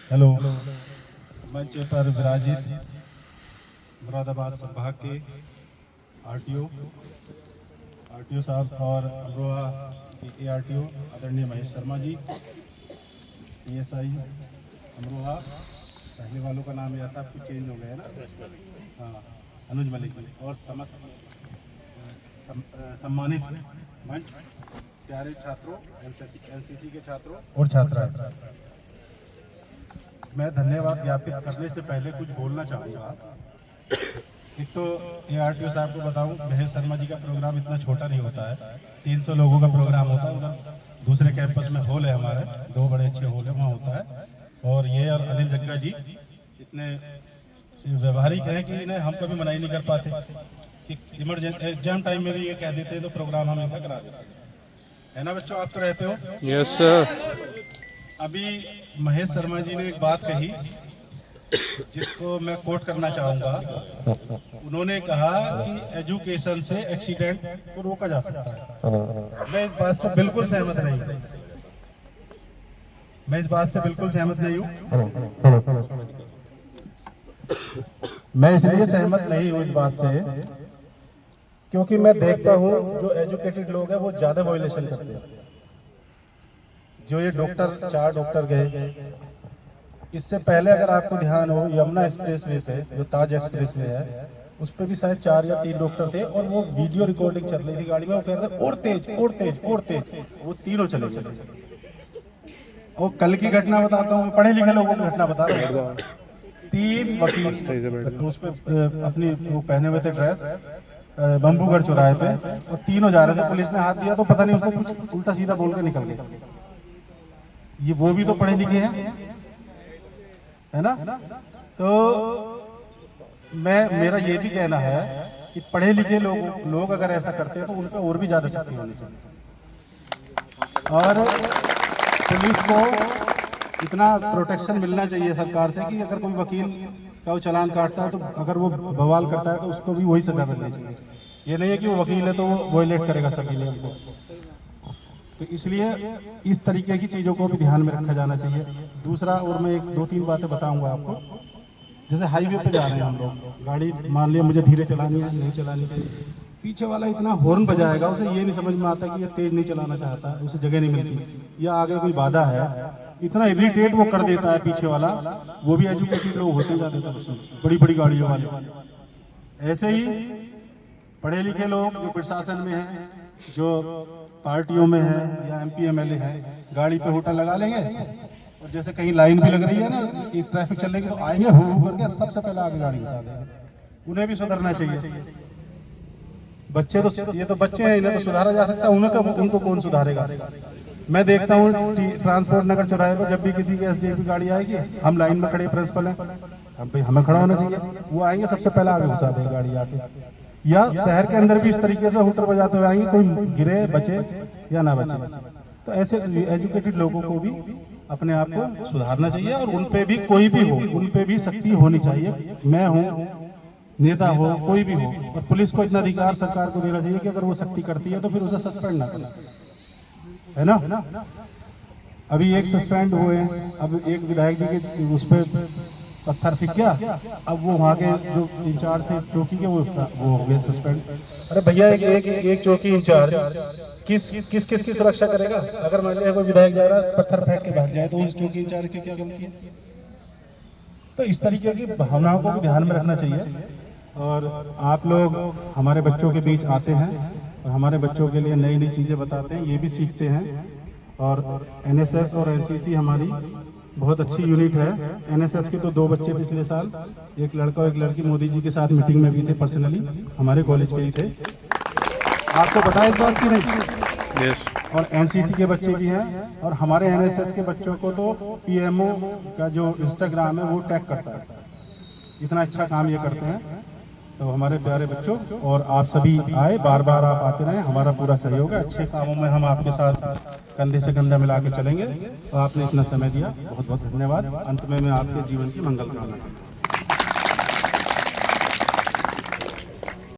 Hello, मंच पर विराजित मुरादाबाद संभाग के आरटीओ साहब और अमरोहा के एआरटीओ आदरणीय महेश शर्मा जी, पीएसआई अमरोहा, पहले वालों का नाम याद था, अब चेंज हो गया है ना, हाँ, अनुज मलिक जी, और समस्त सम्मानित मंच, प्यारे छात्रों, एनसीसी के छात्रों और छात्राएं, मैं धन्यवाद ज्ञापित करने से पहले कुछ बोलना चाहूँगा। एक तो एआरटीओ साहब को बताऊँ, महेश शर्मा जी का प्रोग्राम इतना छोटा नहीं होता है, 300 लोगों का प्रोग्राम होता है। उधर दूसरे कैंपस में हॉल है, हमारे 2 बड़े अच्छे हॉल है, वहाँ होता है। और ये और अनिल जग्गा जी इतने व्यवहारिक हैं कि इन्हें हम कभी मना ही नहीं कर पाते कि इमरजेंसी एग्जाम टाइम में भी ये कह देते हैं तो प्रोग्राम हम इनका करा देते है ना बच्चों, आप तो रहते हो। Yes sir. अभी महेश शर्मा जी ने एक बात कही जिसको मैं कोट करना चाहूँगा। उन्होंने कहा कि एजुकेशन से एक्सीडेंट को रोका जा सकता है। मैं इस बात से बिल्कुल सहमत नहीं हूँ। मैं इसलिए सहमत नहीं हूँ इस बात से क्योंकि मैं देखता हूँ जो एजुकेटेड लोग हैं वो ज्यादा वायलेशन करते हैं। जो ये डॉक्टर 4 डॉक्टर गए, इससे पहले अगर आपको ध्यान हो, यमुना एक्सप्रेस वे पे जो ताज एक्सप्रेस वे है उस पर भी शायद 4 या 3 डॉक्टर थे और वो वीडियो रिकॉर्डिंग चल रही थी गाड़ी में। वो कह रहे थे और तेज, वो तीनों चले गए। और कल की घटना बताता हूँ, पढ़े लिखे लोगों की घटना बता रहा हूँ। 3 वकील उस पे अपनी वो पहने हुए थे ड्रेस, बम्बूगढ़ चौराहे पे, और तीनों जा रहे थे। पुलिस ने हाथ दिया तो पता नहीं उसे कुछ उल्टा सीधा बोल के निकल गए। ये वो भी तो पढ़े लिखे हैं, है ना। तो मेरा ये भी कहना है कि पढ़े लिखे लोग अगर ऐसा करते हैं तो उन पर और भी ज्यादा सख्ती होनी चाहिए। और पुलिस को इतना प्रोटेक्शन मिलना चाहिए सरकार से कि अगर कोई वकील का वो चालान काटता है तो अगर वो बवाल करता है तो उसको भी वही सजा मिलनी चाहिए। ये नहीं है कि वो वकील है तो वो वायलेट करेगा सभी नियम को। तो इसलिए इस तरीके की चीज़ों को भी ध्यान में रखा जाना चाहिए। दूसरा, और मैं 1-2-3 बातें बताऊंगा आपको। जैसे हाईवे पे जा रहे हैं हम लोग, गाड़ी मान लिया मुझे धीरे चलानी है, नहीं चलानी चाहिए, पीछे वाला इतना हॉर्न बजाएगा, उसे ये नहीं समझ में आता कि ये तेज नहीं चलाना चाहता, उसे जगह नहीं मिलती या आगे कोई बाधा है, इतना इरिटेट वो कर देता है पीछे वाला। वो भी एजुकेटेड लोग होते जाते थे उसमें, बड़ी बड़ी गाड़ियों वाले। ऐसे ही पढ़े लिखे लोग जो प्रशासन में हैं, जो पार्टियों में है या एमपी एमएलए है, गाड़ी पे होटल लगा लेंगे और जैसे कहीं लाइन भी लग रही है ना, ट्रैफिक चल रही है, तो आएंगे हु करके सबसे पहले आगे गाड़ी घुसा देंगे। उन्हें भी सुधरना चाहिए। बच्चे तो ये तो बच्चे हैं, इन्हें तो सुधारा जा सकता है, उनको कौन सुधारेगा। मैं देखता हूँ ट्रांसपोर्ट नगर चौराहे पर जब भी किसी की एसडीएफ की गाड़ी आएगी, हम लाइन में खड़े प्रिंसिपल हैं, अब भाई हमें खड़ा होना चाहिए, वो आएंगे सबसे पहले आगे घुसा देंगे गाड़ी आके। या शहर के अंदर भी इस तरीके से हूटर बजाते हुए आएंगे, कोई गिरे बचे या ना बचे। तो ऐसे एजुकेटेड लोगों को भी अपने आप को सुधारना चाहिए और उन पे भी कोई भी हो, उन पे भी सख्ती होनी चाहिए। मैं हूँ, नेता हो, कोई भी हो, और पुलिस को इतना अधिकार सरकार को देना चाहिए कि अगर वो सख्ती करती है तो फिर उसे सस्पेंड ना करें, है ना। अभी एक सस्पेंड हुए हैं, अब एक विधायक जी के उस पर पत्थर फेंक गया, अब वो वहाँ के जो इंचार्ज थे चौकी के वो हो गए सस्पेंड। अरे भैया, एक चौकी इंचार्ज किस की सुरक्षा करेगा? अगर मान लिया कोई विधायक जा रहा है पत्थर फेंक के भाग जाए तो उस चौकी इंचार्ज की क्या गलती है? तो इस तरीके की भावनाओं को भी ध्यान में रखना चाहिए। और आप लोग हमारे बच्चों के बीच आते हैं और हमारे बच्चों के लिए नई नई चीज़ें बताते हैं, ये भी सीखते हैं। और एनएसएस और एनसीसी हमारी बहुत अच्छी यूनिट है। एनएसएस के तो 2 बच्चे पिछले साल, एक लड़का और एक लड़की, मोदी जी के साथ मीटिंग में भी थे, पर्सनली हमारे कॉलेज के ही थे। आपको पता है इस बात की नहीं? यस। और एनसीसी के बच्चे भी हैं। और हमारे एनएसएस के बच्चों को तो पीएमओ का जो इंस्टाग्राम है वो टैग करता है। इतना अच्छा काम ये करते हैं। तो हमारे प्यारे बच्चों, और आप सभी आए, बार बार आप आते रहें, हमारा पूरा सहयोग है। अच्छे कामों में हम आपके साथ कंधे से कंधा मिला के चलेंगे। तो आपने इतना समय दिया, बहुत बहुत धन्यवाद। अंत में मैं आपके जीवन की मंगल कामना करता हूँ।